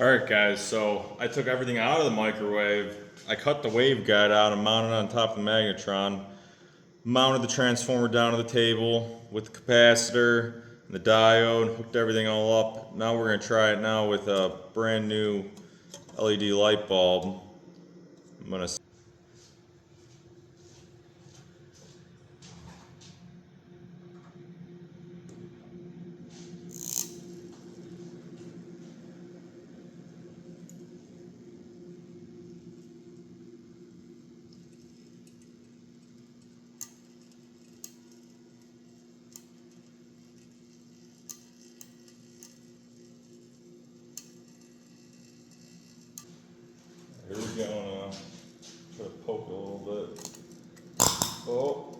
Alright guys, so I took everything out of the microwave. I cut the waveguide out and mounted it on top of the magnetron. Mounted the transformer down to the table with the capacitor and the diode, hooked everything all up. Now we're going to try it now with a brand new LED light bulb. I'm going to Here we go now. Try to poke it a little bit. Oh.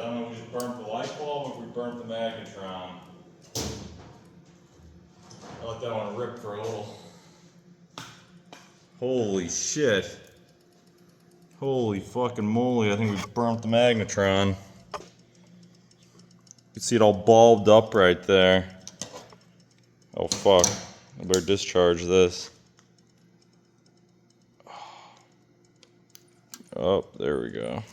I don't know if we just burnt the light bulb or if we burnt the magnetron. I let that one rip for a little. Holy shit. Holy fucking moly, I think we burnt the magnetron. You can see it all bulbed up right there. Oh fuck, I better discharge this. Oh, there we go.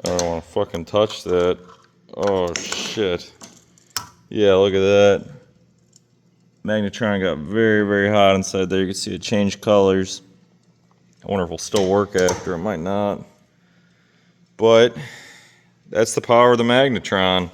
I don't want to fucking touch that. Oh shit. Yeah, look at that. Magnetron got very, very hot inside there. You can see it changed colors. I wonder if it'll still work after. It might not. But that's the power of the magnetron.